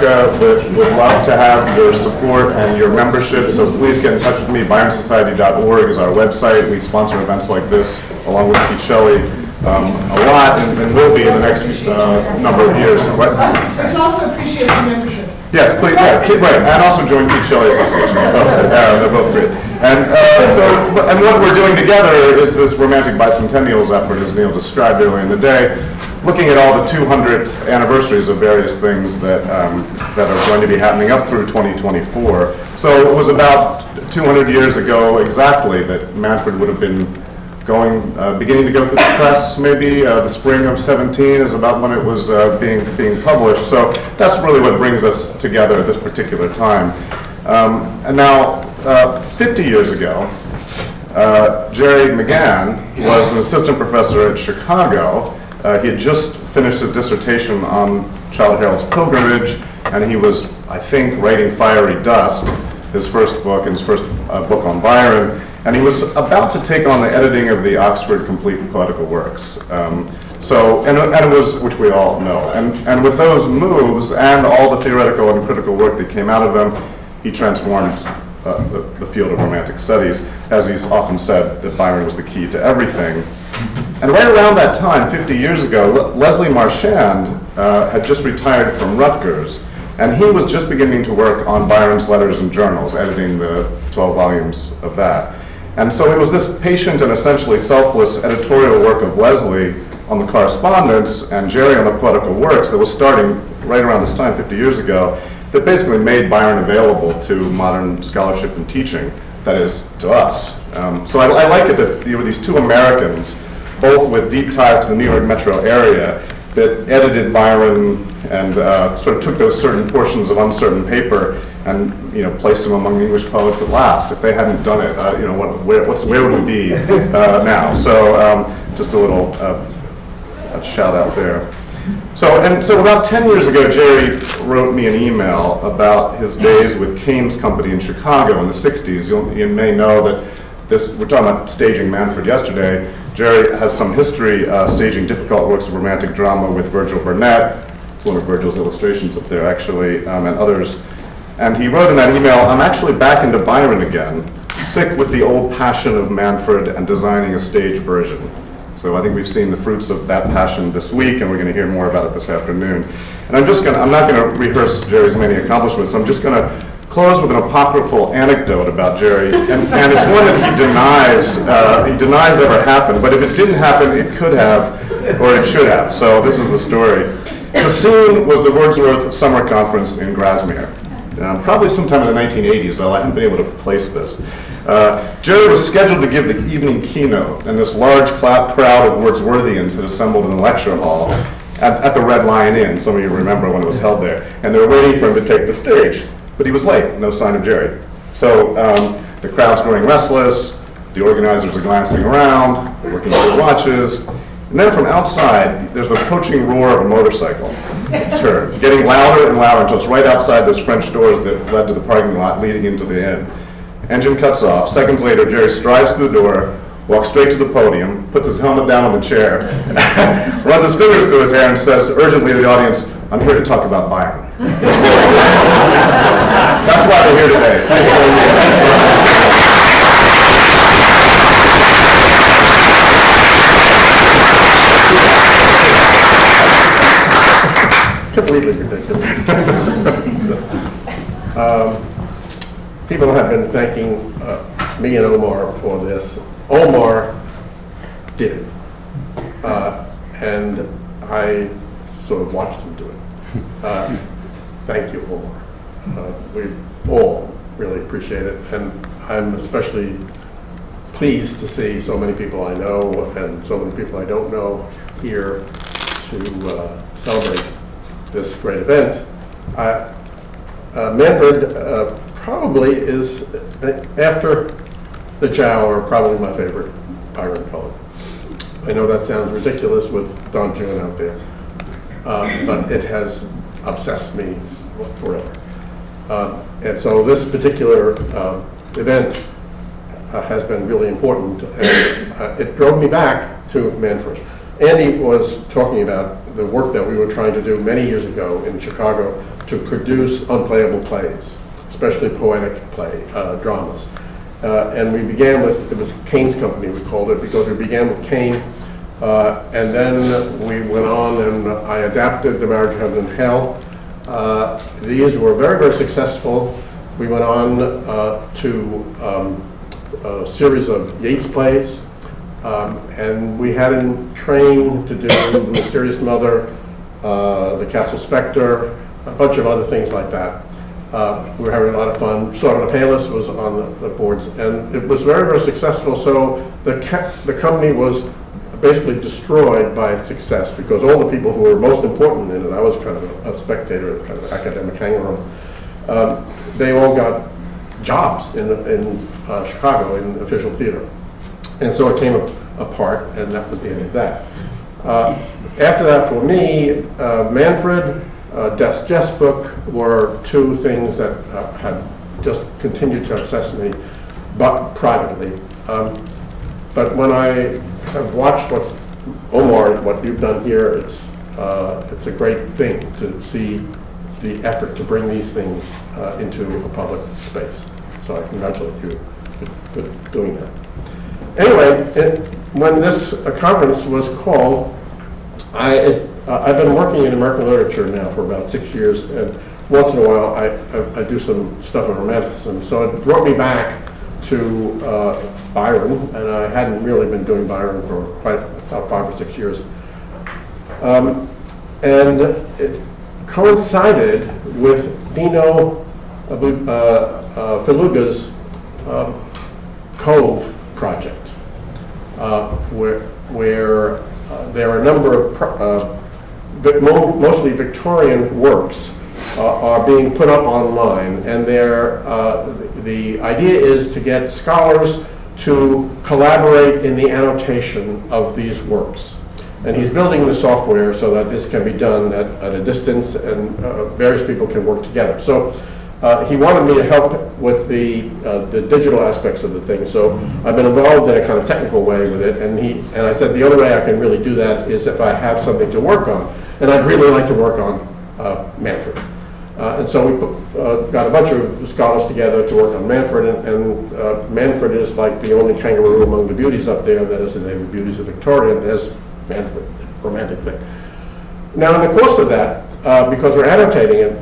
America would love to have your support and your membership, so please get in touch with me. ByronSociety.org is our website. We sponsor events like this, along with Keats-Shelley, a lot, and will be in the next number of years. What? I also appreciate the membership. Yes, please, right, and also join Keats-Shelley Association. They're both great. And and what we're doing together is this Romantic Bicentennials effort, as Neil described earlier in the day, looking at all the 200th anniversaries of various things that that are going to be happening up through 2024. So it was about 200 years ago exactly that Manfred would have been beginning to go through the press, maybe. The spring of 17 is about when it was being published. So that's really what brings us together at this particular time. And now, 50 years ago, Jerry McGann was an assistant professor at Chicago. He had just finished his dissertation on Childe Harold's Pilgrimage, and he was, I think, writing Fiery Dust, his first book, and his first book on Byron. And he was about to take on the editing of the Oxford Complete Poetical Works. And it was, which we all know. And with those moves and all the theoretical and critical work that came out of them, he transformed the field of Romantic studies. As he's often said, that Byron was the key to everything. And right around that time, 50 years ago, Leslie Marchand had just retired from Rutgers. And he was just beginning to work on Byron's Letters and Journals, editing the 12 volumes of that. And so it was this patient and essentially selfless editorial work of Leslie on the correspondence and Jerry on the poetical works that was starting right around this time, 50 years ago, that basically made Byron available to modern scholarship and teaching, that is, to us. So I like it that there were these two Americans, both with deep ties to the New York metro area, that edited Byron and sort of took those certain portions of uncertain paper and placed them among the English poets at last. If they hadn't done it, where would we be now? So just a little shout out there. So about 10 years ago, Jerry wrote me an email about his days with Kane's Company in Chicago in the 60s. You may know that we're talking about staging Manfred yesterday. Jerry has some history staging difficult works of romantic drama with Virgil Burnett. It's one of Virgil's illustrations up there, actually, and others. And he wrote in that email, "I'm actually back into Byron again, sick with the old passion of Manfred and designing a stage version." So I think we've seen the fruits of that passion this week, and we're going to hear more about it this afternoon. And I'm not going to rehearse Jerry's many accomplishments. I'm just going to close with an apocryphal anecdote about Jerry, and it's one that he denies ever happened, but if it didn't happen, it could have, or it should have. So this is the story. The scene was the Wordsworth Summer Conference in Grasmere. Probably sometime in the 1980s, though I haven't been able to place this. Jerry was scheduled to give the evening keynote, and this large crowd of Wordsworthians had assembled in the lecture hall at the Red Lion Inn. Some of you remember when it was held there. And they were waiting for him to take the stage. But he was late, no sign of Jerry. So the crowd's growing restless, the organizers are glancing around, they're looking at their watches, and then from outside, there's the approaching roar of a motorcycle. It's heard, getting louder and louder until it's right outside those French doors that led to the parking lot leading into the inn. Engine cuts off. Seconds later, Jerry strides through the door, walks straight to the podium, puts his helmet down on the chair, runs his fingers through his hair and says urgently to the audience, "I'm here to talk about Byron." That's why we're here today. Thank you very much. Completely ridiculous. People have been thanking me and Omar for this. Omar did it. And I sort of watched him do it. Thank you, Omar. We all really appreciate it. And I'm especially pleased to see so many people I know and so many people I don't know here to celebrate this great event. Manfred probably is, after the Chow, probably my favorite Byron poet. I know that sounds ridiculous with Don Juan out there, but it has obsessed me forever. And so this particular event has been really important, and it drove me back to Manfred. Andy was talking about the work that we were trying to do many years ago in Chicago to produce unplayable plays, especially poetic dramas. And we began with, it was Kane's Company, we called it, because we began with Kane. And then we went on and I adapted The Marriage of Heaven and Hell. These were very, very successful. We went on to a series of Yeats plays. And we had him trained to do The Mysterious Mother, The Castle Spectre, a bunch of other things like that. We were having a lot of fun. Sword on the Payless was on the boards, and it was very, very successful. So the company was basically destroyed by its success because all the people who were most important in it, I was kind of a spectator, kind of academic hanger-on, they all got jobs in Chicago in official theater. And so it came apart, and that was the end of that. After that, for me, Manfred, Death's Jest book were two things that had just continued to obsess me, but privately. But when I have watched what you've done here, it's a great thing to see the effort to bring these things into a public space. So I congratulate you for doing that. Anyway, when this conference was called, I've been working in American literature now for about 6 years, and once in a while I do some stuff on romanticism. So it brought me back to Byron, and I hadn't really been doing Byron for quite about 5 or 6 years. And it coincided with Dino Feluga's Cove project, where there are a number of mostly Victorian works are being put up online, and the idea is to get scholars to collaborate in the annotation of these works. And he's building the software so that this can be done at a distance, and various people can work together. So he wanted me to help with the digital aspects of the thing. So I've been involved in a kind of technical way with it, and I said the only way I can really do that is if I have something to work on. And I'd really like to work on Manfred. And so we got a bunch of scholars together to work on Manfred, and Manfred is like the only kangaroo among the beauties up there. That is the name of the beauties of Victoria. There's Manfred, romantic thing. Now in the course of that, because we're annotating it,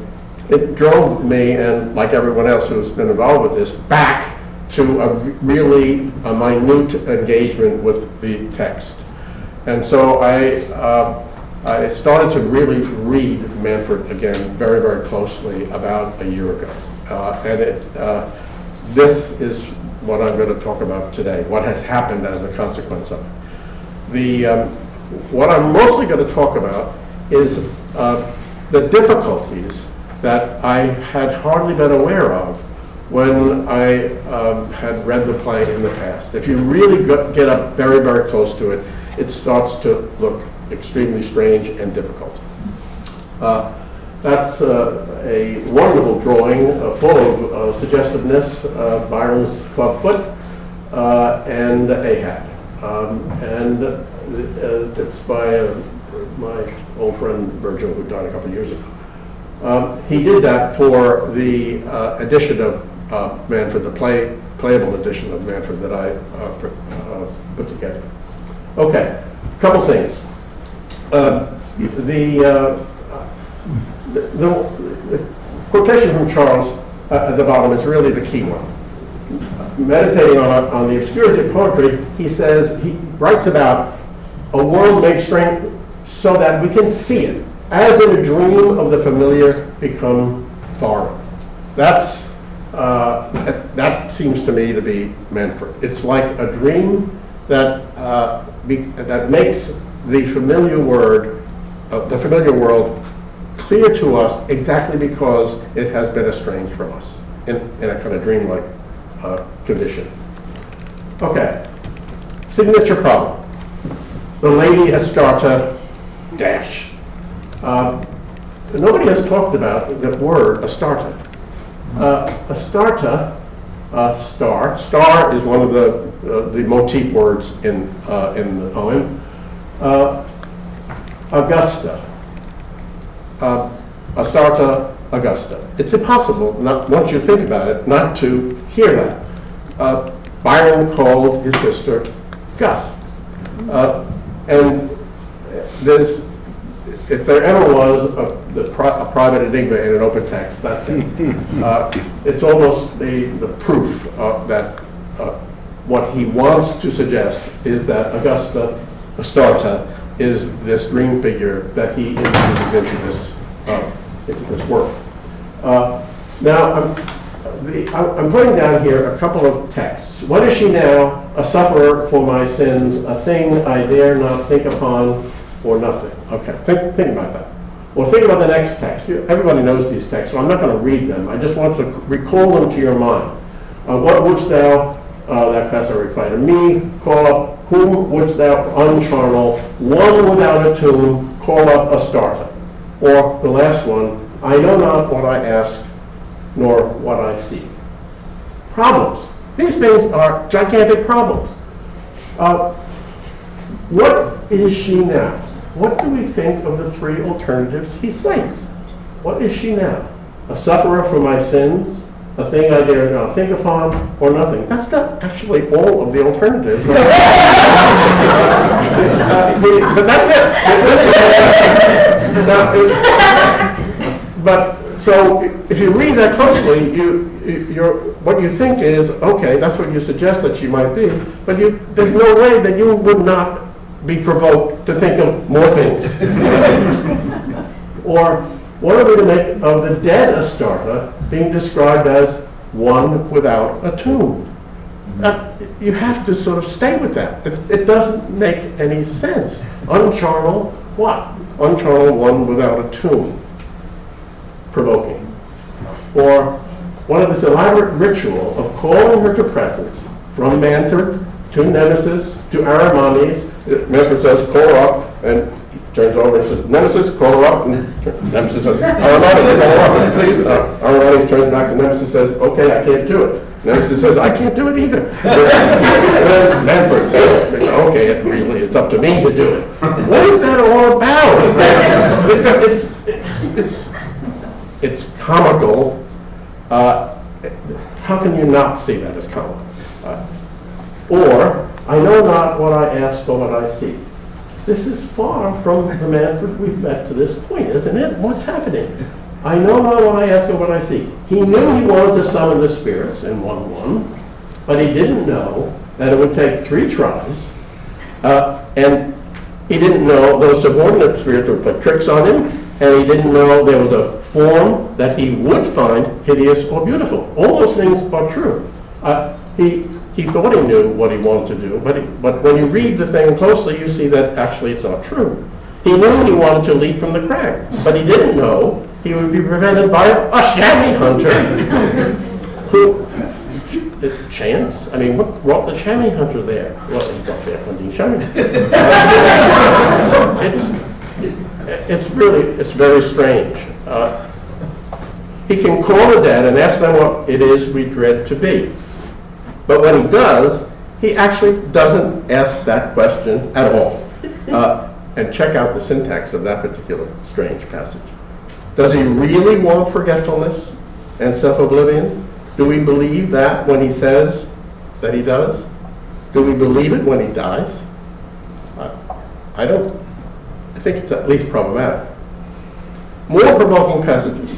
it drove me, and like everyone else who's been involved with this, back to a minute engagement with the text. And so I started to really read Manfred again very, very closely about a year ago. This is what I'm going to talk about today, what has happened as a consequence of it. What I'm mostly going to talk about is the difficulties that I had hardly been aware of when I had read the play in the past. If you really get up very, very close to it, it starts to look extremely strange and difficult. That's a wonderful drawing full of suggestiveness, Byron's clubfoot, and Ahab. And it's by my old friend Virgil, who died a couple of years ago. He did that for the edition of Manfred, the playable edition of Manfred that I put together. Okay, a couple things. The quotation from Charles at the bottom is really the key one. Meditating on the obscurity of poetry, he writes about a world made strange so that we can see it, as in a dream of the familiar become foreign. That seems to me to be Manfred. It's like a dream that makes the familiar world clear to us exactly because it has been estranged from us in a kind of dreamlike condition. Okay, signature problem. The Lady Astarte dash. Nobody has talked about the word Astarte. Astarte, star is one of the motif words in the poem. Augusta, Astarta Augusta. It's impossible, not once you think about it, not to hear that. Byron called his sister Gus. And there's, if there ever was a private enigma in an open text, that's it. It's almost the proof that what he wants to suggest is that Astarta, is this dream figure that he introduces into this work. Now, I'm putting down here a couple of texts. What is she now? A sufferer for my sins, a thing I dare not think upon, or nothing. Okay, think about that. Well, think about the next text. Everybody knows these texts, so I'm not going to read them. I just want to recall them to your mind. What wouldst thou, that Caesar replied to me, call up, whom wouldst thou uncharnel, one without a tomb, call up Astarta. Or the last one, I know not what I ask, nor what I seek. Problems. These things are gigantic problems. What is she now? What do we think of the three alternatives he cites? What is she now? A sufferer for my sins, a thing I dare not think upon, or nothing. That's not actually all of the alternatives. But that's it. But so if you read that closely, what you think is, okay, that's what you suggest that she might be, but there's no way that you would not be provoked to think of more things. Or what are we to make of the dead Astarta being described as one without a tomb? You have to sort of stay with that. It doesn't make any sense. Uncharnel what? Uncharnel one without a tomb. Provoking. Or what of this elaborate ritual of calling her to presence from Manfred to Nemesis to Arimanes. Manfred says, call her up, and turns over and says, Nemesis, call her up, and Nemesis says, Arimanes, call her up, please. Arimanes turns back to Nemesis and says, okay, I can't do it. Nemesis says, I can't do it either. And Manfred says, okay, it's up to me to do it. What is that all about? It's comical. How can you not see that as comical? Or, I know not what I ask or what I seek. This is far from the Manfred we've met to this point, isn't it? What's happening? I know not what I ask or what I seek. He knew he wanted to summon the spirits in 1-1, but he didn't know that it would take 3 tries, and he didn't know those subordinate spirits would play tricks on him, and he didn't know there was a form that he would find hideous or beautiful. All those things are true. He thought he knew what he wanted to do, but when you read the thing closely, you see that actually it's not true. He knew he wanted to leap from the crag, but he didn't know he would be prevented by a chamois hunter who, chance? I mean, what brought the chamois hunter there? Well, he's up there hunting chamois. It's very strange. He can call the dead and ask them what it is we dread to be. But when he does, he actually doesn't ask that question at all. And check out the syntax of that particular strange passage. Does he really want forgetfulness and self-oblivion? Do we believe that when he says that he does? Do we believe it when he dies? I don't. I think it's at least problematic. More provoking passages.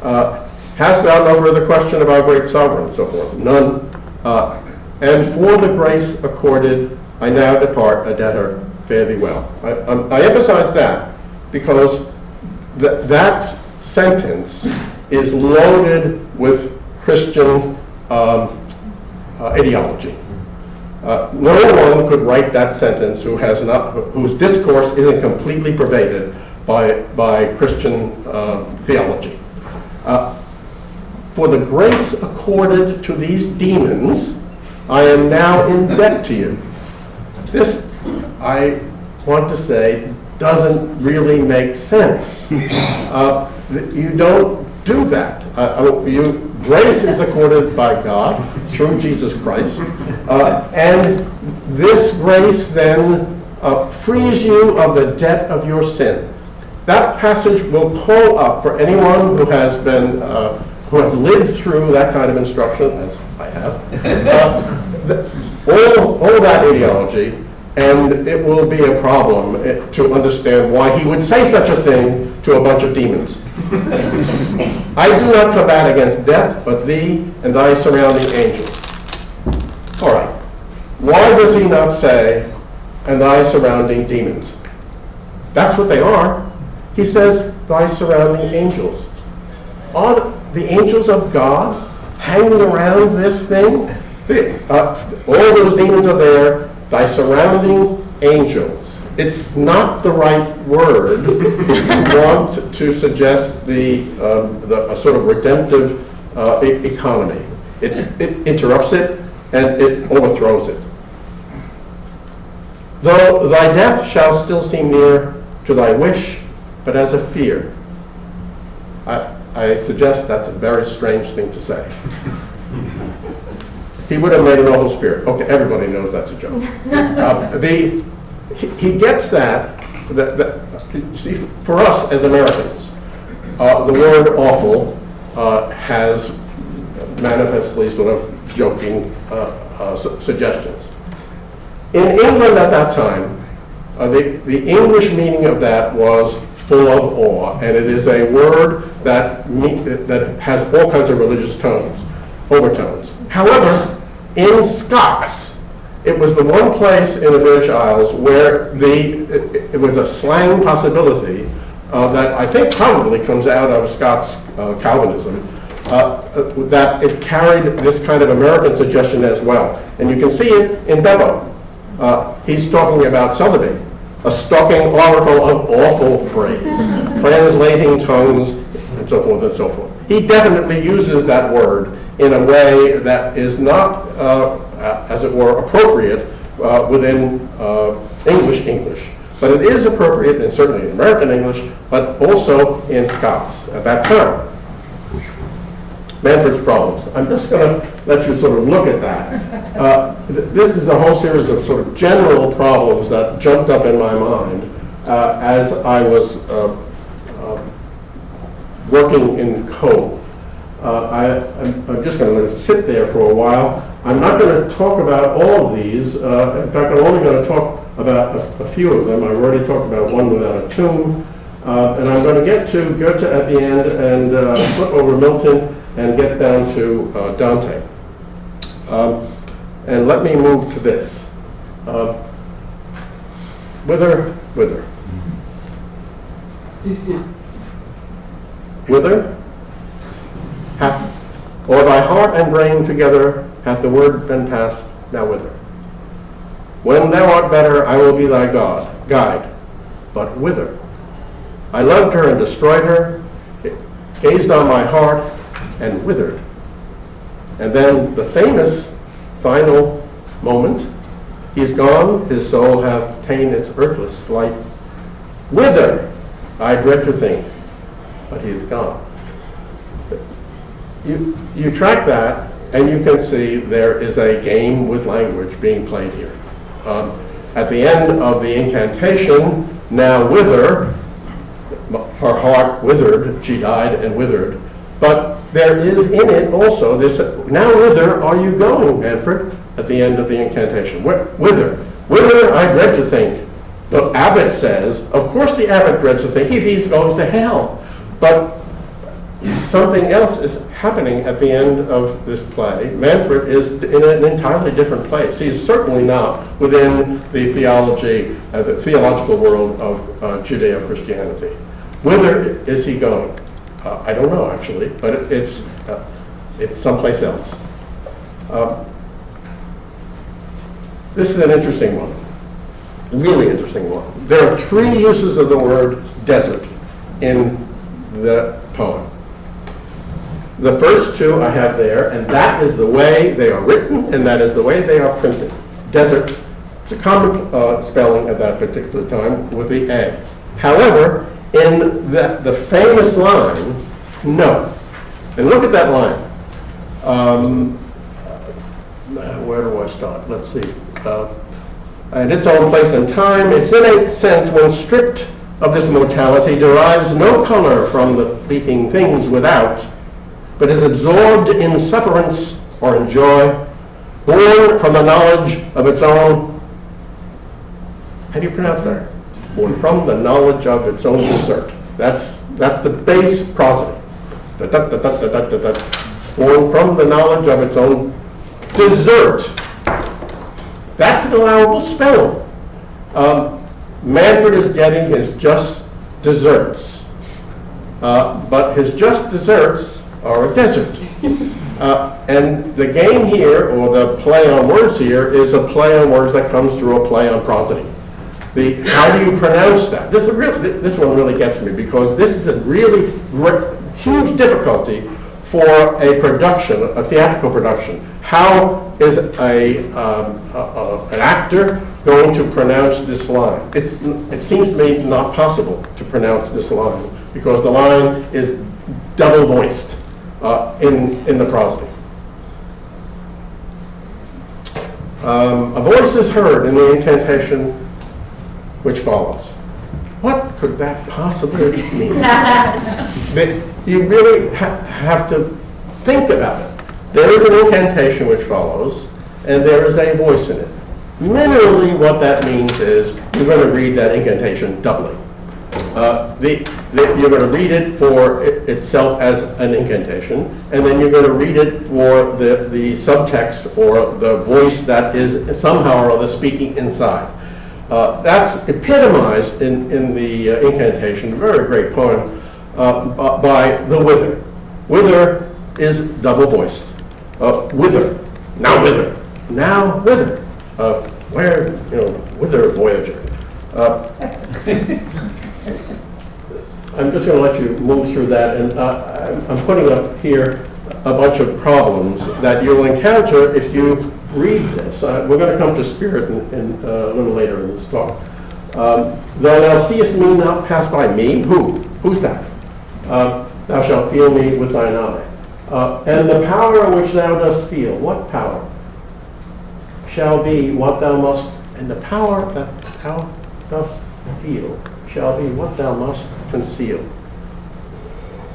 Hast thou no further question of our great sovereign, and so forth? None. And for the grace accorded, I now depart a debtor. Fare thee well. I emphasize that because that sentence is loaded with Christian ideology. No one could write that sentence whose discourse isn't completely pervaded by Christian theology. For the grace accorded to these demons, I am now in debt to you. This, I want to say, doesn't really make sense. You don't do that. Grace is accorded by God through Jesus Christ, and this grace then frees you of the debt of your sin. That passage will call up for anyone who has been, who has lived through that kind of instruction, as I have, all that ideology, and it will be a problem to understand why he would say such a thing to a bunch of demons. I do not combat against death, but thee and thy surrounding angels. All right. Why does he not say, and thy surrounding demons? That's what they are. He says, thy surrounding angels. Are the angels of God hanging around this thing? All those demons are there, thy surrounding angels. It's not the right word if you want to suggest a sort of redemptive economy. It interrupts it and it overthrows it. Though thy death shall still seem near to thy wish, but as a fear. I suggest that's a very strange thing to say. He would have made an awful spirit. Okay, everybody knows that's a joke. He gets that, you see, for us as Americans, the word awful has manifestly sort of joking suggestions. In England at that time, the English meaning of that was full of awe, and it is a word that has all kinds of religious overtones. However, in Scots, it was the one place in the British Isles where it was a slang possibility that I think probably comes out of Scots Calvinism, that it carried this kind of American suggestion as well. And you can see it in Bevo. He's talking about Sotheby, a stalking oracle of awful praise, translating tongues, and so forth and so forth. He definitely uses that word in a way that is not, as it were, appropriate within English, but it is appropriate in certainly in American English, but also in Scots at that time. Manfred's problems. I'm just going to let you sort of look at that. This is a whole series of sort of general problems that jumped up in my mind as I was working in code. I'm just going to sit there for a while. I'm not going to talk about all of these. In fact, I'm only going to talk about a few of them. I've already talked about one without a tune. And I'm going to get to Goethe at the end and flip over Milton and get down to Dante. And let me move to this. Whither? Or thy heart and brain together hath the word been passed, now whither? When thou art better, I will be thy guide. But whither? I loved her and destroyed her, gazed on my heart, and withered. And then the famous final moment, he's gone, his soul hath ta'en its earthless flight. Whither? I dread to think, but he is gone. You track that, and you can see there is a game with language being played here. At the end of the incantation, now whither, her heart withered, she died and withered, but there is in it also this, now whither are you going, Manfred, at the end of the incantation? Whither? Whither I dread to think. The abbot says, of course the abbot dreads to think, he goes to hell. But something else is happening at the end of this play. Manfred is in an entirely different place. He's certainly not within the theological world of Judeo-Christianity. Whither is he going? I don't know, actually, but it's someplace else. This is an interesting one, really interesting one. There are three uses of the word desert in the poem. The first two I have there, and that is the way they are written, and that is the way they are printed. Desert, it's a common spelling at that particular time with the A. However, in the famous line, no. And look at that line. Where do I start? Let's see. and its own place and time, its innate sense, when stripped of this mortality, derives no color from the fleeting things without, but is absorbed in sufferance or in joy, born from the knowledge of its own, how do you pronounce that? Born from the knowledge of its own desert. That's the base prosody. Born from the knowledge of its own desert. That's an allowable spelling. Manfred is getting his just desserts. But his just desserts are a desert. And the game here, or the play on words here, is a play on words that comes through a play on prosody. How do you pronounce that? This one really gets me, because this is a really huge difficulty for a production, a theatrical production. How is an actor going to pronounce this line? It seems to me not possible to pronounce this line, because the line is double voiced in the prosody. A voice is heard in the incantation which follows. What could that possibly mean? You really have to think about it. There is an incantation which follows, and there is a voice in it. Minerally, what that means is you're going to read that incantation doubly. You're going to read it for itself as an incantation, and then you're going to read it for the subtext, or the voice that is somehow or other speaking inside. That's epitomized in the incantation, a very great poem, by the wither. Wither is double voiced. Wither, now wither, now wither. Where, whither, voyager. I'm just going to let you move through that, and I'm putting up here a bunch of problems that you'll encounter if you read this. We're going to come to spirit in a little later in this talk. Though thou seest me not pass by me, who's that? Thou shalt feel me with thine eye. And the power which thou dost feel, what power? Shall be what thou must, and the power that thou dost feel shall be what thou must conceal.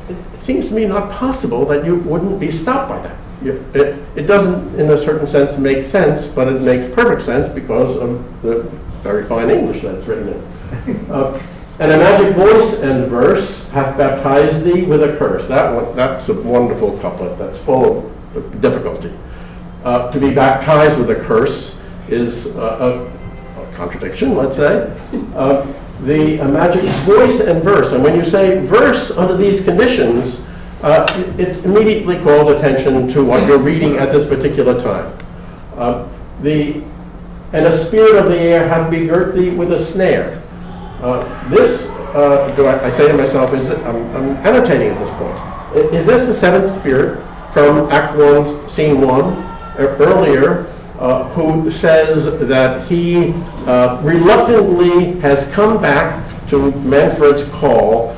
It seems to me not possible that you wouldn't be stopped by that. It doesn't, in a certain sense, make sense, but it makes perfect sense because of the very fine English that's written in. And a magic voice and verse hath baptized thee with a curse. That's a wonderful couplet that's full of difficulty. To be baptized with a curse is a contradiction, let's say. A magic voice and verse, and when you say verse under these conditions, it immediately calls attention to what you're reading at this particular time. And a spirit of the air hath begirt thee with a snare. I say to myself, I'm annotating at this point. Is this the seventh spirit from Act 1, Scene 1, earlier, who says that he reluctantly has come back to Manfred's call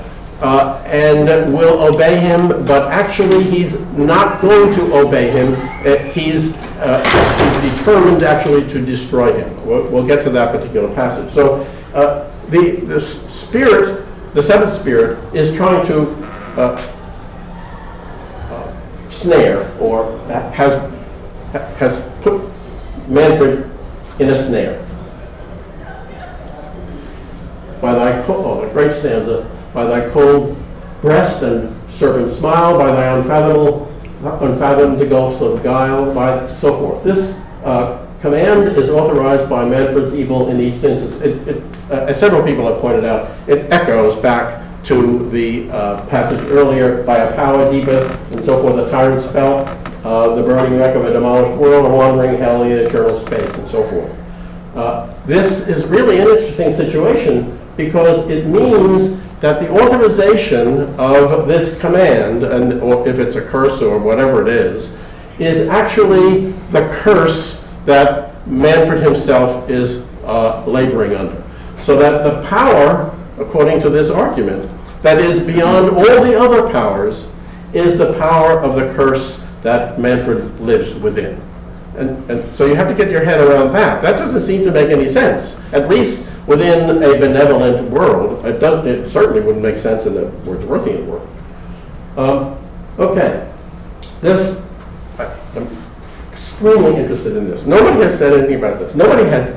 and will obey him, but actually he's not going to obey him. He's determined actually to destroy him. We'll get to that particular passage. So the spirit, the seventh spirit, is trying to snare, or has put Manfred in a snare. By thy cold, a great stanza, by thy cold breast and serpent smile, by thy unfathomed gulfs of guile, by so forth. This command is authorized by Manfred's evil in each instance. As several people have pointed out, it echoes back to the passage earlier, by a power deeper, and so forth, the tyrant's spell, the burning wreck of a demolished world, a wandering hell, in eternal space, and so forth. This is really an interesting situation, because it means that the authorization of this command, or if it's a curse or whatever it is actually the curse that Manfred himself is laboring under. So that the power, according to this argument, that is beyond all the other powers, is the power of the curse that Manfred lives within. And so you have to get your head around that. That doesn't seem to make any sense, at least within a benevolent world. It certainly wouldn't make sense in the Wordsworthian world. Okay, I'm extremely interested in this. Nobody has said anything about this. Nobody has.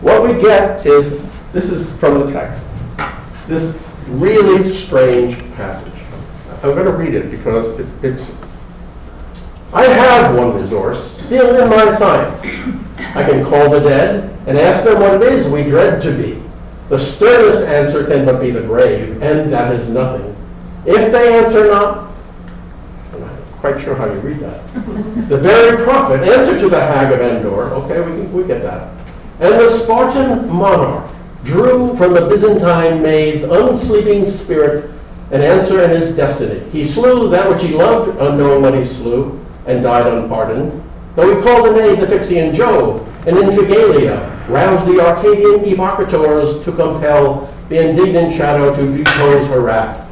What we get is, this is from the text, this really strange passage. I'm going to read it because it's. I have one resource still in my science. I can call the dead and ask them what it is we dread to be. The sternest answer can but be the grave, and that is nothing. If they answer not, I'm not quite sure how you read that. The very prophet, answer to the hag of Endor. Okay, we get that. And the Spartan monarch drew from the Byzantine maid's unsleeping spirit an answer in his destiny. He slew that which he loved, unknowing what he slew, and died unpardoned. Though he called a maid the Phyxian Jove, and in Phigalia roused the Arcadian evocators to compel the indignant shadow to depose her wrath,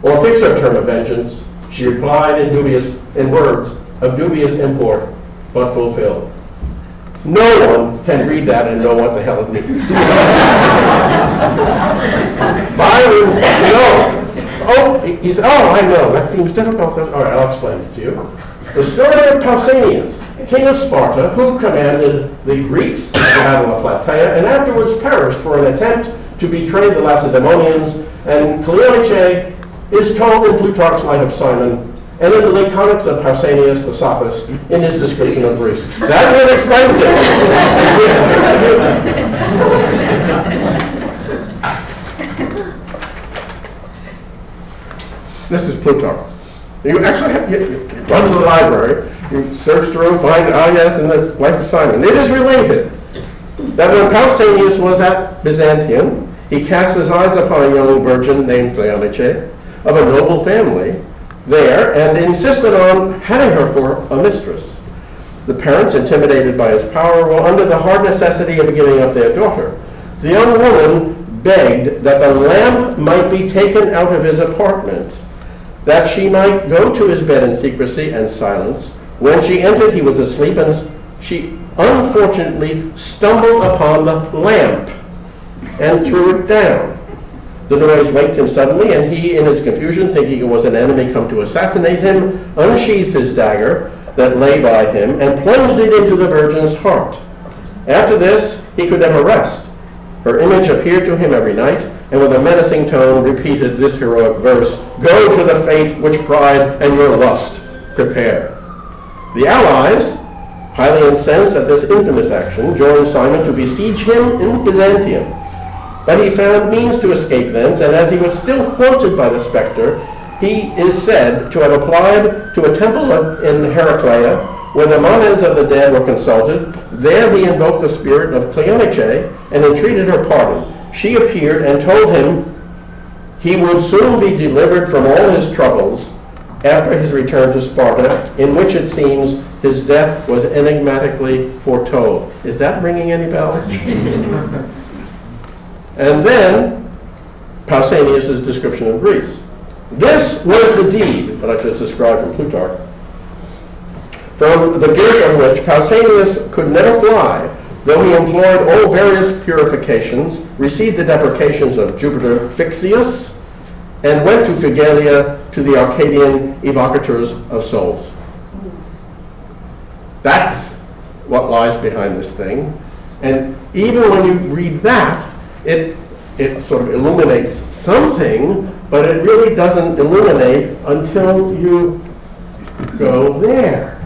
or fix her term of vengeance, she replied in words of dubious import, but fulfilled. No one can read that and know what the hell it means. Byron's, no. I know, that seems difficult. All right, I'll explain it to you. The story of Pausanias, king of Sparta, who commanded the Greeks at the Battle of Plataea, and afterwards perished for an attempt to betray the Lacedaemonians, and Cleonice is told in Plutarch's Life of Simon, and in the Laconics of Pausanias the sophist, in his description of Greece. That really explains it. This is Plutarch. You actually have, you run to the library, you search through, find, yes, in the Life of Simon. It is related that when Pausanias was at Byzantium, he cast his eyes upon a young virgin named Cleonice of a noble family there, and insisted on having her for a mistress. The parents, intimidated by his power, were under the hard necessity of giving up their daughter. The young woman begged that the lamp might be taken out of his apartment, that she might go to his bed in secrecy and silence. When she entered, he was asleep, and she unfortunately stumbled upon the lamp and threw it down. The noise waked him suddenly, and he, in his confusion, thinking it was an enemy come to assassinate him, unsheathed his dagger that lay by him and plunged it into the virgin's heart. After this, he could never rest. Her image appeared to him every night, and with a menacing tone repeated this heroic verse, "Go to the fate which pride and your lust prepare." The allies, highly incensed at this infamous action, joined Simon to besiege him in Byzantium. But he found means to escape thence, and as he was still haunted by the spectre, he is said to have applied to a temple in Heraclea, where the manes of the dead were consulted. There he invoked the spirit of Cleonice and entreated her pardon. She appeared and told him he would soon be delivered from all his troubles after his return to Sparta, in which it seems his death was enigmatically foretold. Is that ringing any bells? And then Pausanias' description of Greece. This was the deed that I just described from Plutarch, from the girt of which Pausanias could never fly, though he employed all various purifications, received the deprecations of Jupiter Phyxius, and went to Phigalia to the Arcadian evocators of souls. That's what lies behind this thing. And even when you read that, it sort of illuminates something, but it really doesn't illuminate until you go there.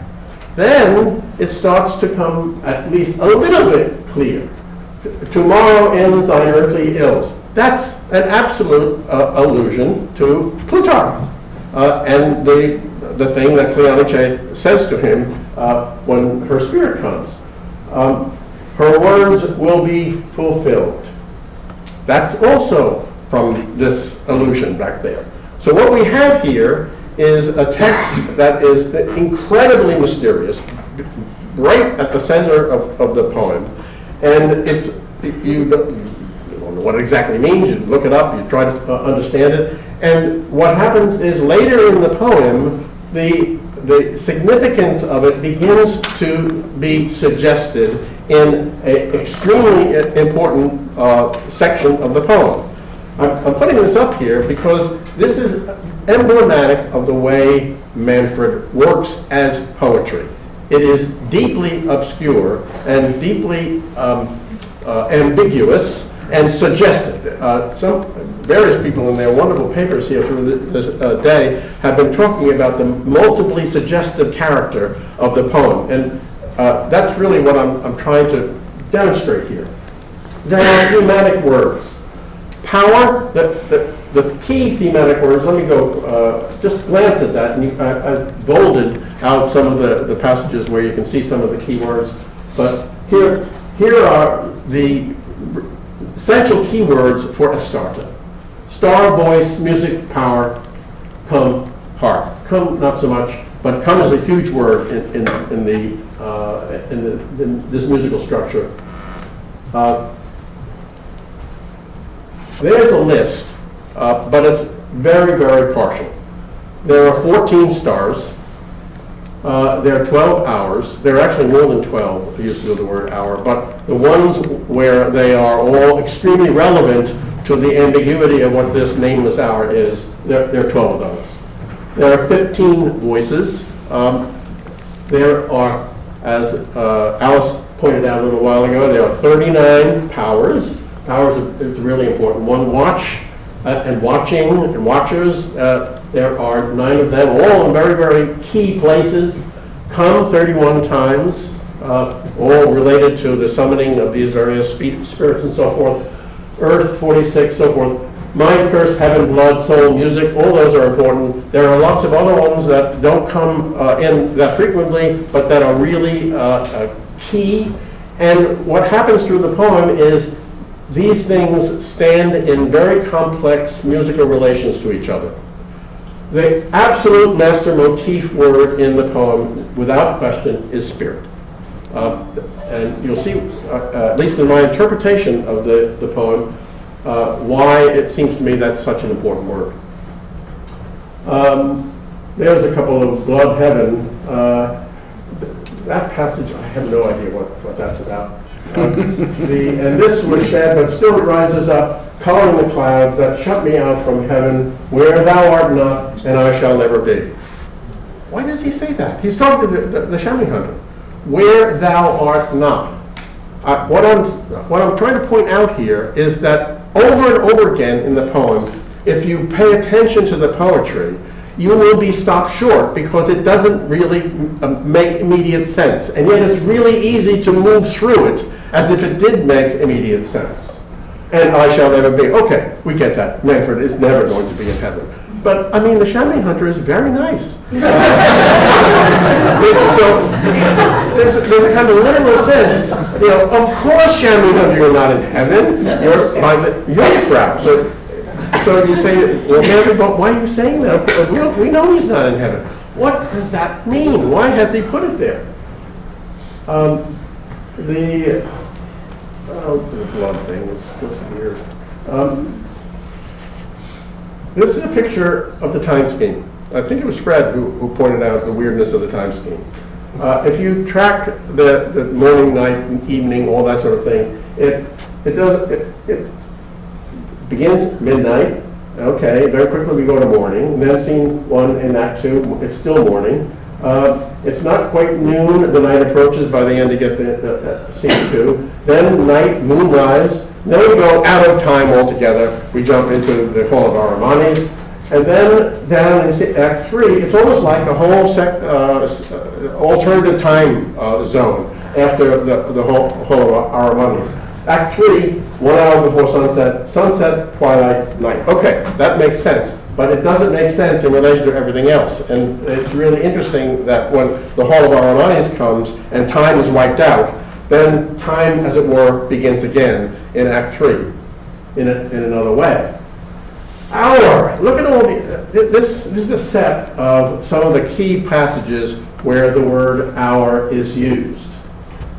Then it starts to come at least a little bit clear. Tomorrow ends thine earthly ills. That's an absolute allusion to Plutarch and the thing that Cleonice says to him when her spirit comes. Her words will be fulfilled. That's also from this allusion back there. So what we have here is a text that is incredibly mysterious, right at the center of the poem. And you don't know what it exactly means. You look it up, you try to understand it. And what happens is later in the poem, the the significance of it begins to be suggested in an extremely important section of the poem. I'm putting this up here because this is emblematic of the way Manfred works as poetry. It is deeply obscure and deeply ambiguous and suggestive. Some various people in their wonderful papers here through this day have been talking about the multiply suggestive character of the poem, and that's really what I'm trying to demonstrate here. There are thematic words. Power, the key thematic words, let me go, just glance at that, and I've bolded out some of the passages where you can see some of the key words, but here are the essential keywords for Astarte. Star, voice, music, power, come, heart. Come, not so much, but come is a huge word in this musical structure. There's a list, but it's very, very partial. There are 14 stars. There are 12 hours. There are actually more than 12 uses of the word hour, but the ones where they are all extremely relevant to the ambiguity of what this nameless hour is, there are 12 of those. There are 15 voices. There are, as Alice pointed out a little while ago, there are 39 powers. Powers is really important. One, watch and watching and watchers. There are 9 of them, all in very, very key places. Come 31 times, all related to the summoning of these various spirits and so forth. Earth 46, so forth. Mind, curse, heaven, blood, soul, music, all those are important. There are lots of other ones that don't come in that frequently, but that are really key. And what happens through the poem is these things stand in very complex musical relations to each other. The absolute master motif word in the poem, without question, is spirit. And you'll see, at least in my interpretation of the poem, why it seems to me that's such an important word. There's a couple of blood, heaven. That passage, I have no idea what that's about. And this was shed, but still it rises up, coloring the clouds that shut me out from heaven, where thou art not, and I shall never be. Why does he say that? He's talking to the chamois hunter. Where thou art not. What I'm trying to point out here is that over and over again in the poem, if you pay attention to the poetry, you will be stopped short because it doesn't really make immediate sense. And yet it's really easy to move through it as if it did make immediate sense. And I shall never be. Okay, we get that. Manfred is never going to be in heaven. But, I mean, the chamois hunter is very nice. So, there's a kind of literal sense, of course, chamois hunter, you're not in heaven. You're by the Jungfrau. So you say, well, Manfred, but why are you saying that? We know he's not in heaven. What does that mean? Why has he put it there? The blood thing is just weird. This is a picture of the time scheme. I think it was Fred who pointed out the weirdness of the time scheme. If you track the morning, night, evening, all that sort of thing, it begins midnight. Okay, very quickly we go to morning. Then scene 1 in Act 2, it's still morning. It's not quite noon. The night approaches. By the end, you get the scene 2. Then night, moonrise. Then we go out of time altogether. We jump into the Hall of Aramanes. And then down in Act 3, it's almost like a whole alternative time zone after the Hall of Aramanes. Act 3, 1 hour before sunset, twilight, night. Okay, that makes sense. But it doesn't make sense in relation to everything else. And it's really interesting that when the Hall of Aramanes comes and time is wiped out, then time, as it were, begins again in Act 3 in another way. Hour. Look at all this is a set of some of the key passages where the word hour is used.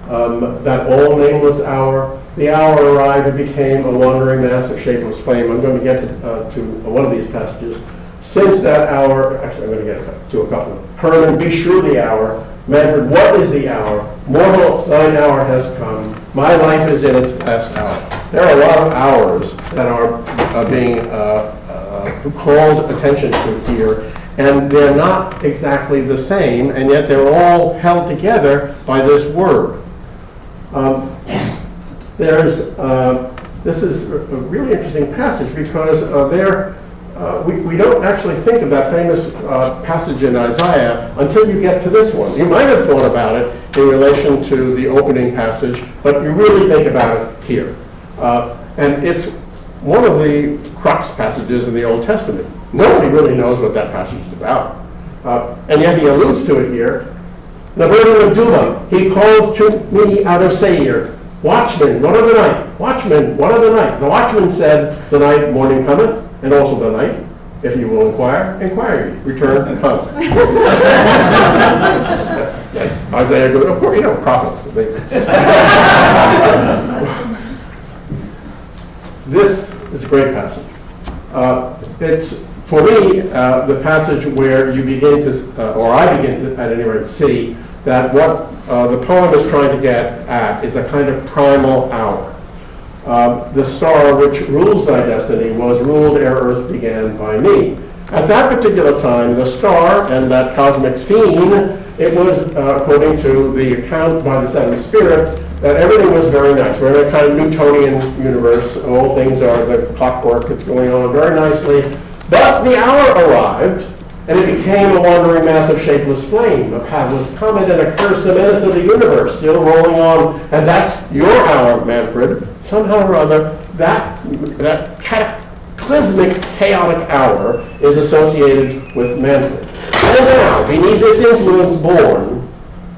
That all nameless hour. The hour arrived and became a wandering mass of shapeless flame. I'm going to get to one of these passages. since that hour, actually I'm going to get to a couple. Herman, be sure the hour. Manfred, what is the hour? Mortal, thine hour has come. My life is in its last hour. There are a lot of hours that are being called attention to here, and they're not exactly the same, and yet they're all held together by this word. This is a really interesting passage because we don't actually think of that famous passage in Isaiah until you get to this one. You might have thought about it in relation to the opening passage, but you really think about it here. And it's one of the crux passages in the Old Testament. Nobody really knows what that passage is about. And yet he alludes to it here. The burden of Duma, he calls to me out of Seir. Watchmen, what of the night? Watchmen, what of the night? The watchman said, the night morning cometh, and also the night. If you will inquire ye, return and come. Isaiah goes, of course, prophets. This is a great passage. It's, for me, the passage where you begin to, or I begin to, at any rate, see that what the poem is trying to get at is a kind of primal hour. The star which rules thy destiny was ruled ere earth began by me. At that particular time, the star and that cosmic scene, it was, according to the account by the seventh spirit, that everything was very nice. We're in a kind of Newtonian universe. All things are the clockwork. It's going on very nicely. But the hour arrived, and it became a wandering mass of shapeless flame. A pathless comet and a curse, the menace of the universe, still rolling on. And that's your hour, Manfred. Somehow or other, that cataclysmic, chaotic hour is associated with Manfred. And now, beneath its influence born,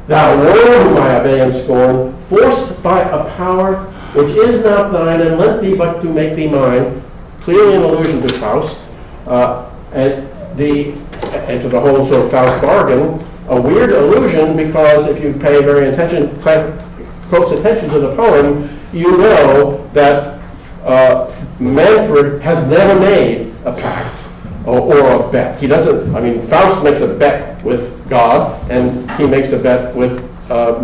thou world whom I obey and scorn, forced by a power which is not thine, and lent thee but to make thee mine, clearly an allusion to Faust, and to the whole sort of Faust bargain, a weird allusion because if you pay very close attention to the poem, you know that Manfred has never made a pact or a bet. He doesn't, Faust makes a bet with God, and he makes a bet with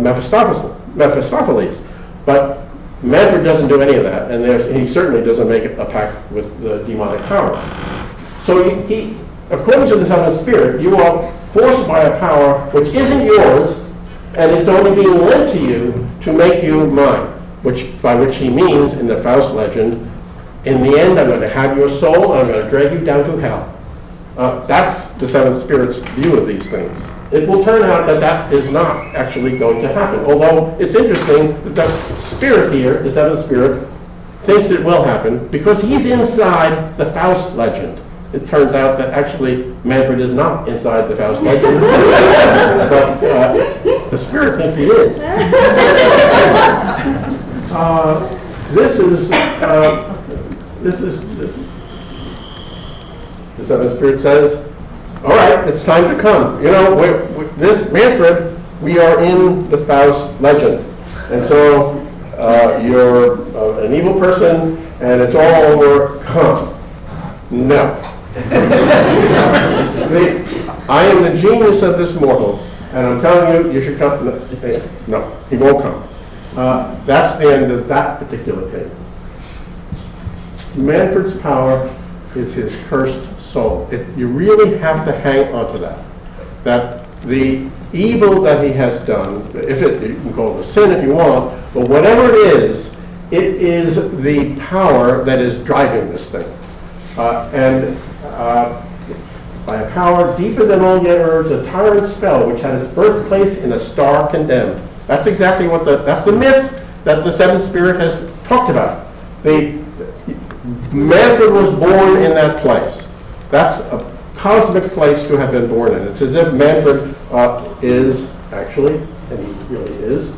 Mephistopheles. But Manfred doesn't do any of that, and he certainly doesn't make a pact with the demonic power. So he, according to the seventh spirit, you are forced by a power which isn't yours, and it's only being lent to you to make you mine, by which he means, in the Faust legend, in the end I'm going to have your soul, and I'm going to drag you down to hell. That's the seventh spirit's view of these things. It will turn out that that is not actually going to happen, although it's interesting that the spirit here, the seventh spirit, thinks it will happen because he's inside the Faust legend. It turns out that actually Manfred is not inside the Faust legend, but the spirit thinks he is. This is the seventh spirit says, all right, it's time to come. This Manfred, we are in the Faust legend. And so you're an evil person, and it's all over. Come. No. I am the genius of this mortal, and I'm telling you, you should come. No, he won't come. That's the end of that particular thing. Manfred's power is his cursed soul. You really have to hang on to that. That the evil that he has done, you can call it a sin if you want, but whatever it is the power that is driving this thing. By a power deeper than all yet earth's, a tyrant spell which had its birthplace in a star condemned. That's exactly that's the myth that the seventh spirit has talked about. Manfred was born in that place. That's a cosmic place to have been born in. It's as if Manfred is actually, and he really is,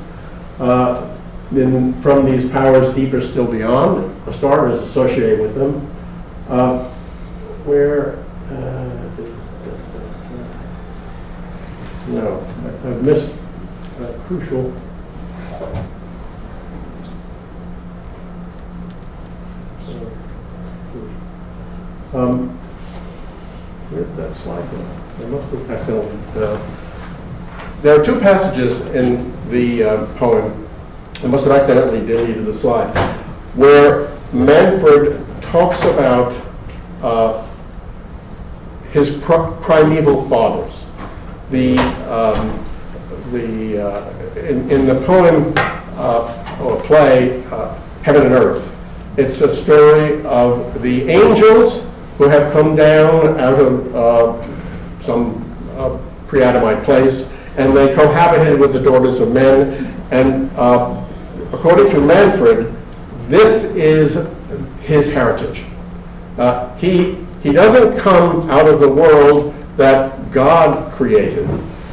from these powers deeper still beyond. A star is associated with them. No, I've missed crucial. Where that slide. I must have accidentally. There are two passages in the poem, I must have accidentally deleted the slide, where Manfred talks about his primeval fathers. In the poem or play, Heaven and Earth, it's a story of the angels who have come down out of some pre-Adamite place, and they cohabited with the daughters of men. And according to Manfred, this is his heritage. He doesn't come out of the world that God created.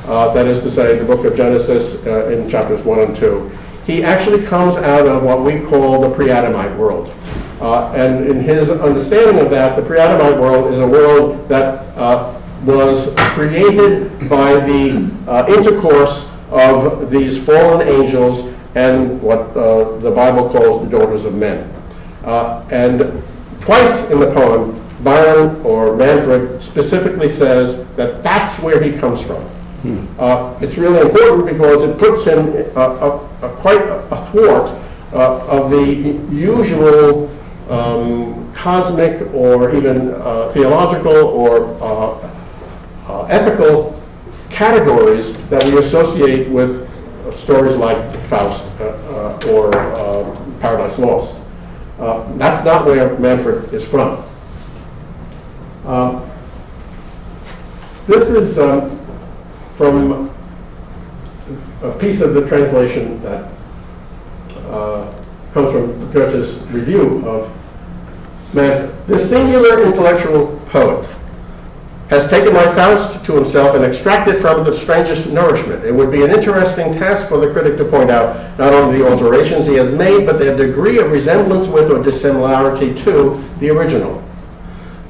That is to say, the book of Genesis in chapters 1 and 2. He actually comes out of what we call the pre-Adamite world. And in his understanding of that, the pre-Adamite world is a world that was created by the intercourse of these fallen angels and what the Bible calls the daughters of men. And twice in the poem, Byron or Manfred specifically says that that's where he comes from. It's really important because it puts him quite athwart of the usual cosmic or even theological or ethical categories that we associate with stories like Faust or Paradise Lost. That's not where Manfred is from. This is from a piece of the translation that comes from Goethe's review of Manfred. This singular intellectual poet has taken my Faust to himself and extracted from it the strangest nourishment. It would be an interesting task for the critic to point out not only the alterations he has made, but their degree of resemblance with or dissimilarity to the original.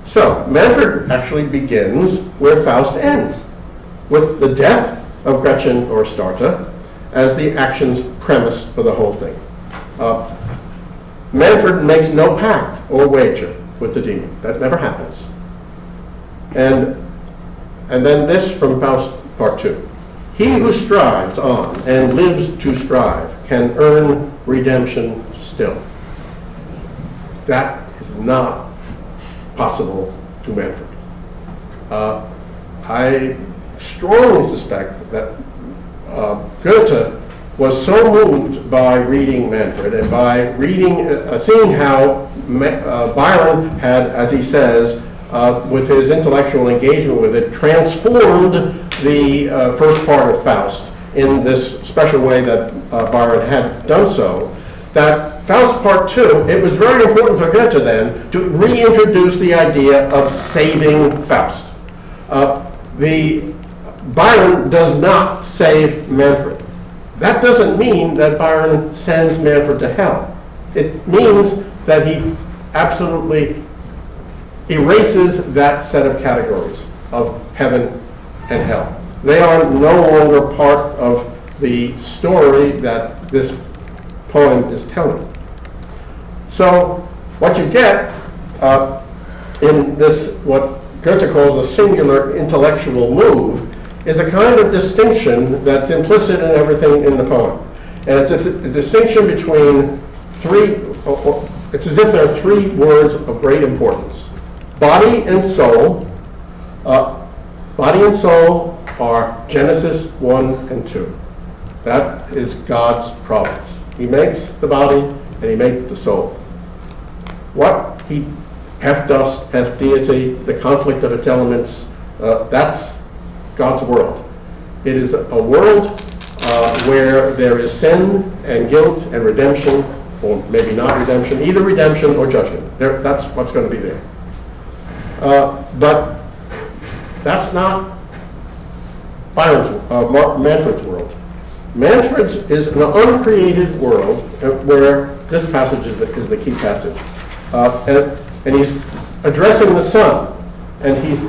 So, Manfred actually begins where Faust ends, with the death of Gretchen or Astarte as the action's premise for the whole thing. Manfred makes no pact or wager with the demon. That never happens. And then this from Faust Part 2. He who strives on and lives to strive can earn redemption still. That is not possible to Manfred. I strongly suspect that Goethe was so moved by reading Manfred and by seeing how Byron had, as he says, with his intellectual engagement with it, transformed the first part of Faust in this special way that Byron had done so, that Faust Part 2, it was very important for Goethe then to reintroduce the idea of saving Faust. Byron does not save Manfred. That doesn't mean that Byron sends Manfred to hell. It means that he absolutely erases that set of categories of heaven and hell. They are no longer part of the story that this poem is telling. So what you get in this, what Goethe calls a singular intellectual move, is a kind of distinction that's implicit in everything in the poem. And it's a distinction between it's as if there are three words of great importance. Body and soul. Body and soul are Genesis 1 and 2. That is God's providence. He makes the body and he makes the soul. What he, half dust, half deity, the conflict of its elements, that's God's world. It is a world where there is sin and guilt and redemption, or maybe not redemption, either redemption or judgment. That's what's going to be there. But that's not Manfred's world. Manfred's is an uncreated world where this passage is the key passage. And he's addressing the sun. And he's,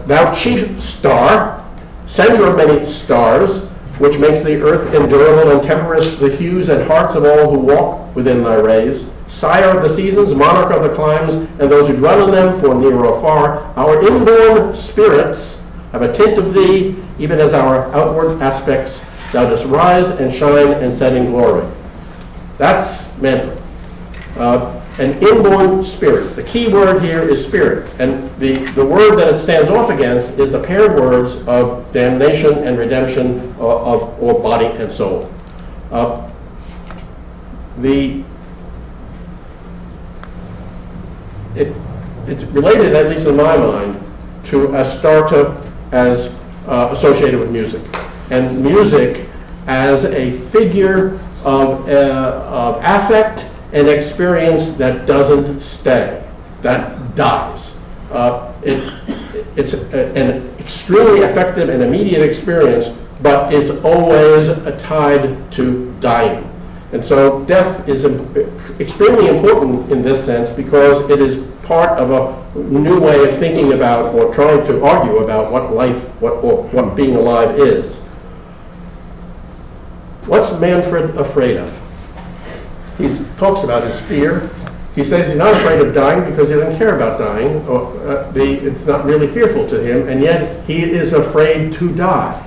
thou chief star, center of many stars, which makes the earth endurable and temperest the hues and hearts of all who walk within thy rays. sire of the seasons, monarch of the climes, and those who dwell in them, for near or far, our inborn spirits have a tint of thee, even as our outward aspects. Thou dost rise and shine and set in glory. That's Manfred. An inborn spirit. The key word here is spirit. And the word that it stands off against is the paired words of damnation and redemption or body and soul. It's related, at least in my mind, to Astarte as associated with music. And music as a figure of affect and experience that doesn't stay, that dies. It's an extremely effective and immediate experience, but it's always tied to dying. And so death is extremely important in this sense because it is part of a new way of thinking about or trying to argue about what life, what being alive is. What's Manfred afraid of? He talks about his fear. He says he's not afraid of dying because he doesn't care about dying. It's not really fearful to him, and yet he is afraid to die.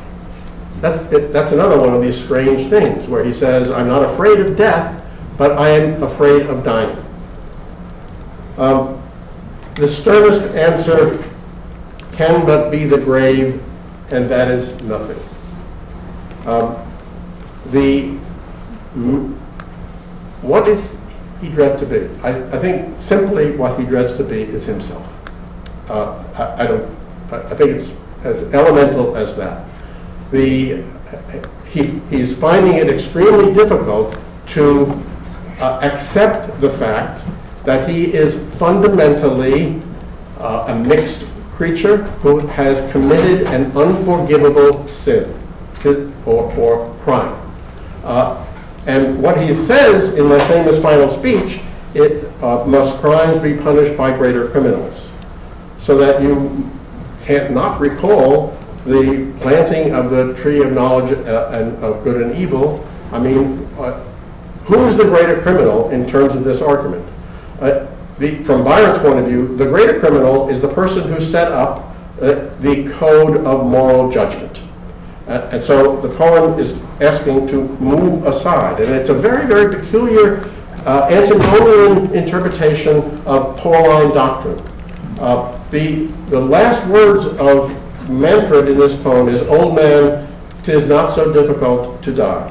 That's another one of these strange things where he says, I'm not afraid of death, but I am afraid of dying. The sternest answer can but be the grave, and that is nothing. What is he dread to be? I think simply what he dreads to be is himself. I think it's as elemental as that. He's finding it extremely difficult to accept the fact that he is fundamentally a mixed creature who has committed an unforgivable sin or crime. And what he says in the famous final speech, must crimes be punished by greater criminals, so that you can't not recall the planting of the tree of knowledge and of good and evil. I mean, who's the greater criminal in terms of this argument? From Byron's point of view, the greater criminal is the person who set up the code of moral judgment. And so the poem is asking to move aside. And it's a very, very peculiar antinomian interpretation of Pauline doctrine. The last words of Manfred in this poem is, "Old man, 'tis not so difficult to die."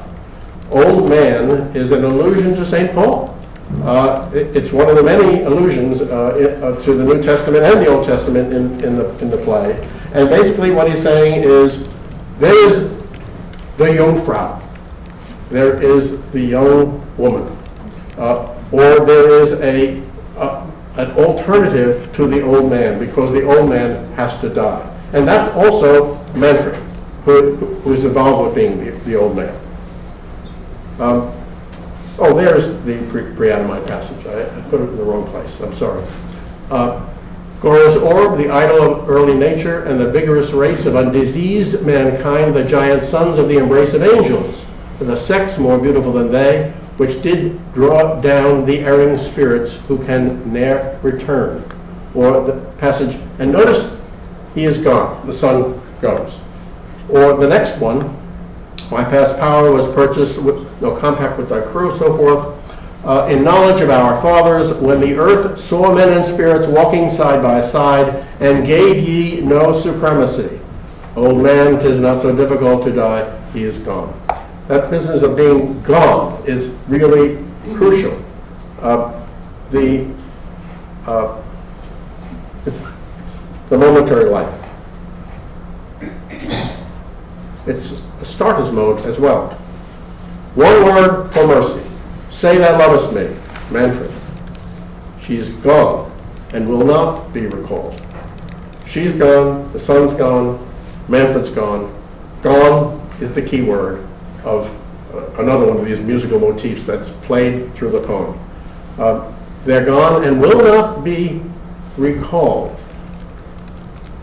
Old man is an allusion to St. Paul. It's one of the many allusions to the New Testament and the Old Testament in the play. And basically what he's saying is, there is the Jungfrau, there is the young woman, or there is an alternative to the old man, because the old man has to die. And that's also Manfred, who is involved with being the old man. There's the pre-Adamite passage. I put it in the wrong place. I'm sorry. Gora's orb, the idol of early nature, and the vigorous race of undiseased mankind, the giant sons of the embrace of angels, with a sex more beautiful than they, which did draw down the erring spirits who can ne'er return. Or the passage, and notice he is gone, the sun goes. Or the next one, my past power was purchased with no compact with thy crew, so forth. In knowledge of our fathers, when the earth saw men and spirits walking side by side, and gave ye no supremacy. Old man, 'tis not so difficult to die, he is gone. That business of being gone is really crucial. It's the momentary life. It's a starter's mode as well. One word for mercy. Say thou lovest me, Manfred. She is gone and will not be recalled. She's gone, the sun's gone, Manfred's gone. Gone is the key word of another one of these musical motifs that's played through the poem. They're gone and will not be recalled.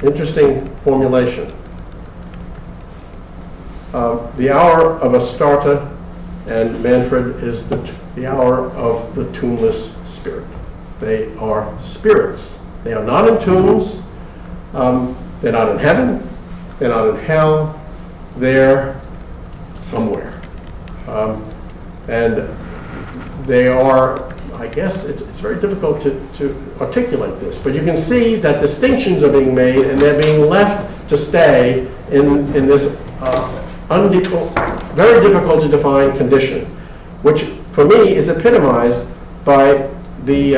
Interesting formulation. The hour of Astarte and Manfred is the hour of the tuneless spirit. They are spirits. They are not in tunes. They're not in heaven. They're not in hell. They're somewhere. And they are, I guess, it's very difficult to articulate this, but you can see that distinctions are being made and they're being left to stay in this very difficult to define condition, which for me is epitomized by the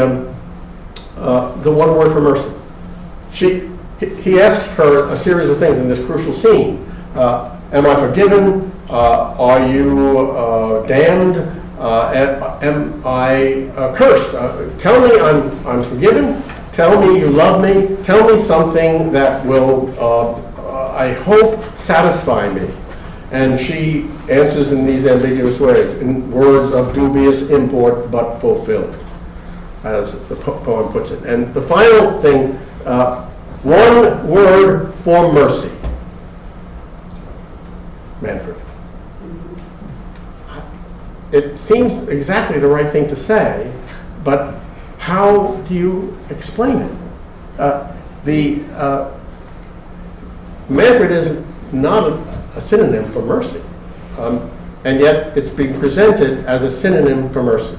one word for mercy. He asks her a series of things in this crucial scene. Am I forgiven? Are you damned? Am I cursed? Tell me I'm forgiven. Tell me you love me. Tell me something that will, I hope, satisfy me. And she answers in these ambiguous ways, in words of dubious import but fulfilled, as the poem puts it. And the final thing, one word for mercy. Manfred. It seems exactly the right thing to say, but how do you explain it? Manfred is not a synonym for mercy, and yet it's being presented as a synonym for mercy.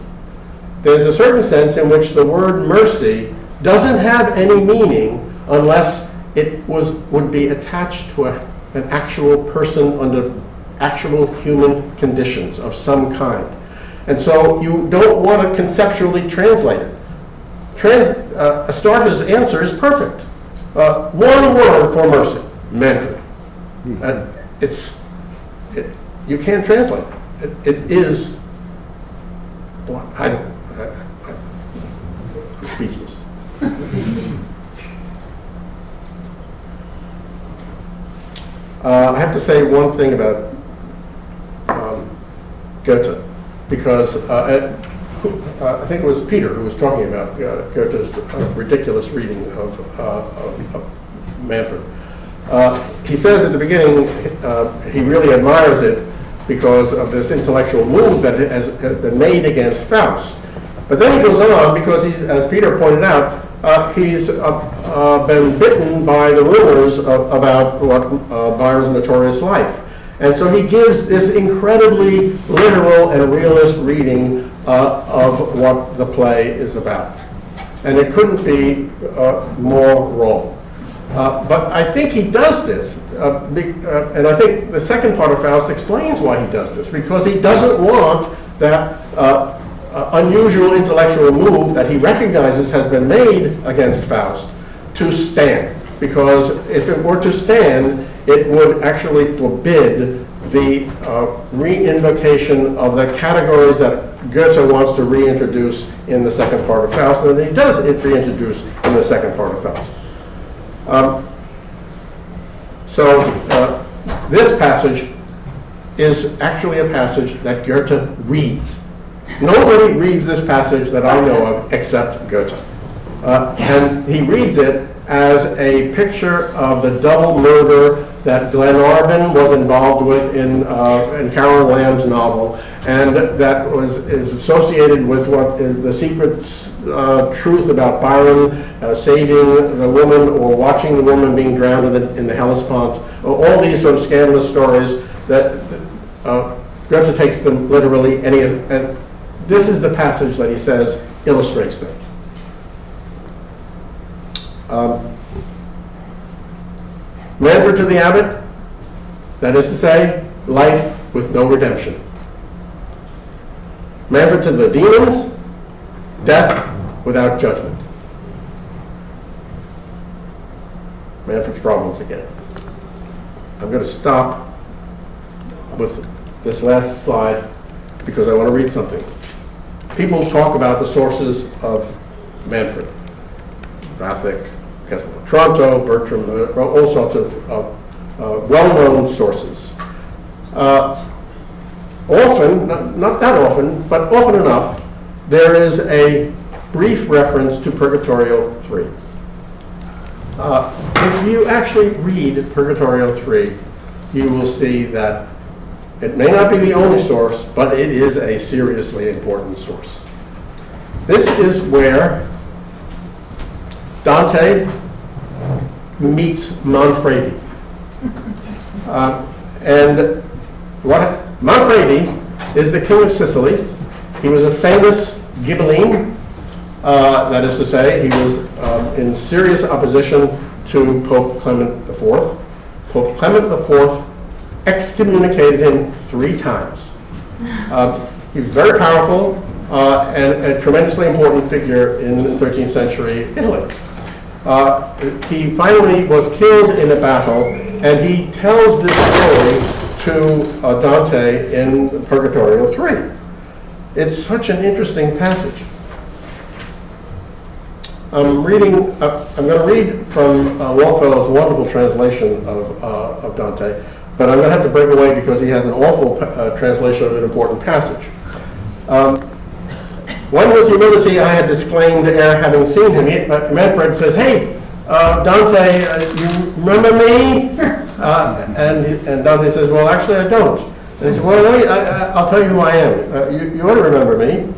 There's a certain sense in which the word mercy doesn't have any meaning unless it would be attached to an actual person under actual human conditions of some kind. And so you don't want to conceptually translate it. Astarte's answer is perfect. One word for mercy, Manfred. You can't translate it. It is, I'm speechless. I have to say one thing about Goethe, because I think it was Peter who was talking about Goethe's ridiculous reading of Manfred. He says at the beginning he really admires it because of this intellectual move that has been made against Faust. But then he goes on because he's, as Peter pointed out, he's been bitten by the rumors about Byron's notorious life. And so he gives this incredibly literal and realist reading of what the play is about. And it couldn't be more wrong. But I think he does this, and I think the second part of Faust explains why he does this, because he doesn't want that unusual intellectual move that he recognizes has been made against Faust to stand. Because if it were to stand, it would actually forbid the reinvocation of the categories that Goethe wants to reintroduce in the second part of Faust, and he does reintroduce in the second part of Faust. This passage is actually a passage that Goethe reads. Nobody reads this passage that I know of except Goethe. And he reads it as a picture of the double murder that Glenarvan was involved with in Carol Lamb's novel, and that is associated with what is the secret truth about Byron saving the woman or watching the woman being drowned in the Hellespont. All these sort of scandalous stories that Goethe takes them literally, and this is the passage that he says illustrates them. Manfred to the abbot, that is to say, life with no redemption. Manfred to the demons, death without judgment. Manfred's problems again. I'm going to stop with this last slide because I want to read something. People talk about the sources of Manfred. Vathek, Kessel of Toronto, Bertram, all sorts of well-known sources. Often, not that often, but often enough, there is a brief reference to Purgatorio 3. If you actually read Purgatorio 3, you will see that It may not be the only source, but it is a seriously important source. This is where Dante meets Manfredi. And Manfredi is the king of Sicily. He was a famous Ghibelline. That is to say, he was in serious opposition to Pope Clement IV. Pope Clement IV excommunicated him 3 times. He was very powerful and a tremendously important figure in 13th century Italy. He finally was killed in a battle, and he tells this story to Dante in Purgatorio 3. It's such an interesting passage. I'm going to read from Longfellow's wonderful translation of Dante, but I'm going to have to break away because he has an awful translation of an important passage. One with humility I had disclaimed ere having seen him. Manfred says, "Hey, Dante, you remember me?" And Dante says, "Well, actually, I don't." And he said, "Well, I'll tell you who I am. You ought to remember me.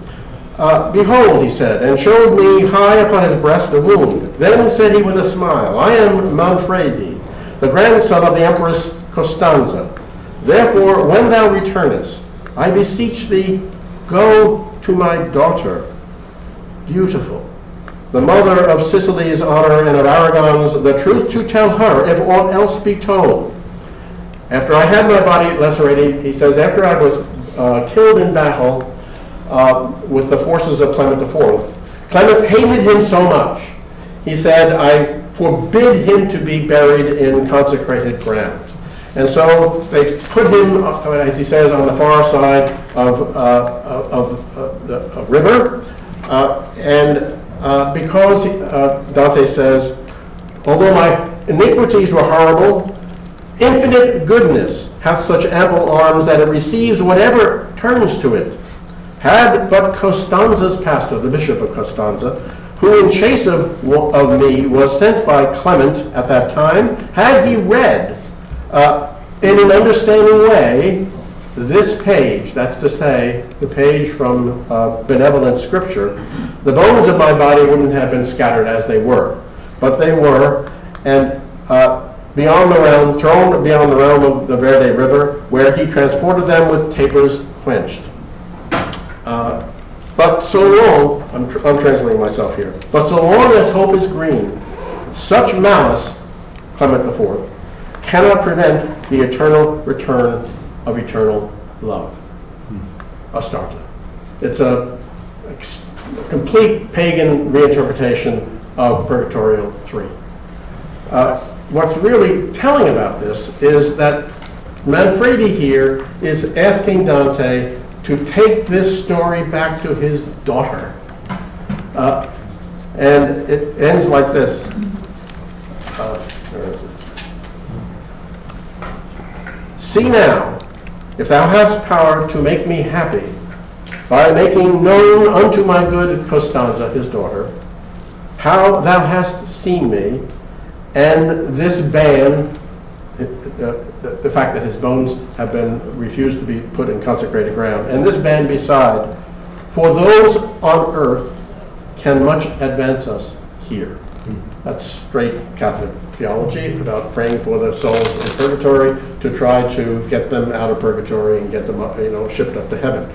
Behold," he said, and showed me high upon his breast a wound. Then said he with a smile, "I am Manfredi, the grandson of the Empress Costanza. Therefore, when thou returnest, I beseech thee, go to my daughter, beautiful, the mother of Sicily's honor and of Aragon's, the truth to tell her, if aught else be told. After I had my body lacerated," he says, "after I was killed in battle with the forces of Clement IV, Clement hated him so much, he said, I forbid him to be buried in consecrated ground." And so they put him, as he says, on the far side of the river. Because Dante says, "Although my iniquities were horrible, infinite goodness hath such ample arms that it receives whatever turns to it. Had but Costanza's pastor," the bishop of Costanza, "who in chase of me was sent by Clement at that time, had he read in an understanding way this page," that's to say, the page from benevolent scripture, "the bones of my body wouldn't have been scattered as they were, but they were, and beyond the realm, thrown beyond the realm of the Verde River, where he transported them with tapers quenched. But so long," I'm translating myself here, "but so long as hope is green, such malice," Clement IV, "cannot prevent the eternal return of eternal love." Astarte. It's a complete pagan reinterpretation of Purgatorio 3. What's really telling about this is that Manfredi here is asking Dante to take this story back to his daughter. And it ends like this. Where is it? "See now, if thou hast power to make me happy, by making known unto my good Costanza, his daughter, how thou hast seen me, and this ban," the fact that his bones have been refused to be put in consecrated ground, "and this ban beside, for those on earth can much advance us here." That's straight Catholic theology about praying for the souls in purgatory to try to get them out of purgatory and get them up, shipped up to heaven.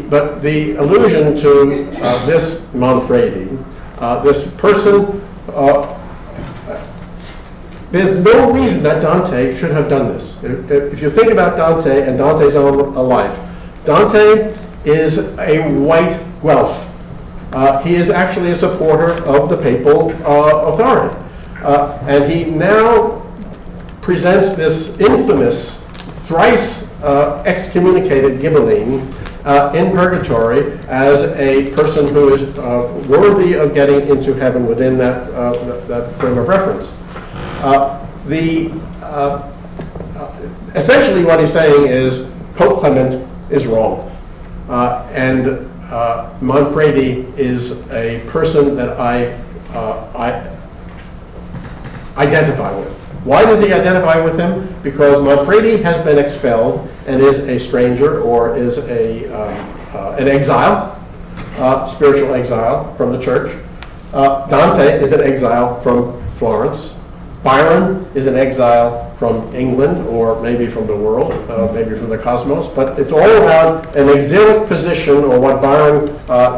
But the allusion to this Manfredi, this person, there's no reason that Dante should have done this. If you think about Dante and Dante's own life, Dante is a white Guelph. He is actually a supporter of the papal authority. And he now presents this infamous, thrice excommunicated Ghibelline in purgatory as a person who is worthy of getting into heaven within that frame of reference. Essentially what he's saying is Pope Clement is wrong. And Manfredi is a person that I identify with. Why does he identify with him? Because Manfredi has been expelled and is a stranger or is an exile, spiritual exile from the church. Dante is an exile from Florence. Byron is an exile from England, or maybe from the world, maybe from the cosmos, but it's all about an exilic position, or what Byron,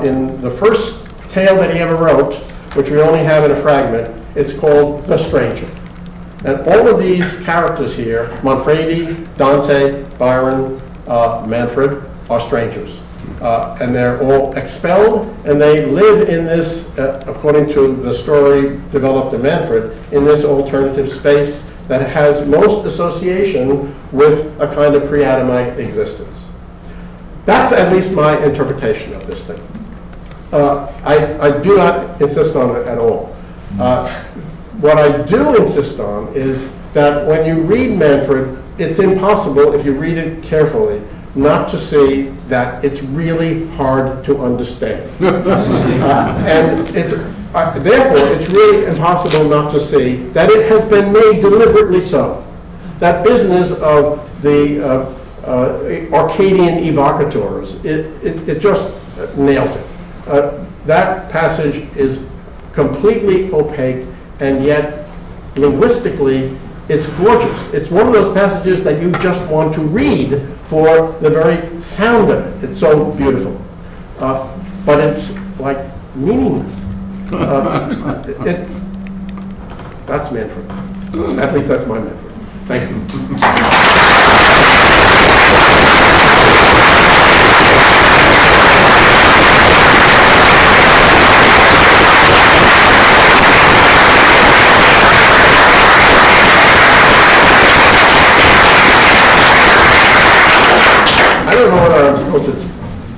in the first tale that he ever wrote, which we only have in a fragment, it's called The Stranger. And all of these characters here, Manfredi, Dante, Byron, Manfred, are strangers. And they're all expelled, and they live in this, according to the story developed in Manfred, in this alternative space that has most association with a kind of pre-Adamite existence. That's at least my interpretation of this thing. I do not insist on it at all. What I do insist on is that when you read Manfred, it's impossible, if you read it carefully, not to see that it's really hard to understand. And therefore, it's really impossible not to see that it has been made deliberately so. That business of the Arcadian evocators, it just nails it. That passage is completely opaque, and yet linguistically it's gorgeous. It's one of those passages that you just want to read for the very sound of it. It's so beautiful. But it's like meaningless. That's Manfred. At least that's my Manfred. Thank you. I don't know whether I'm supposed to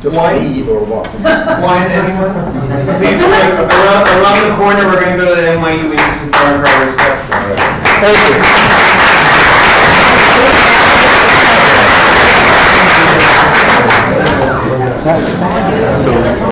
just leave or what. Wine, anyone? Please, around the corner, we're going to go to the NYU Institute for reception. Thank you.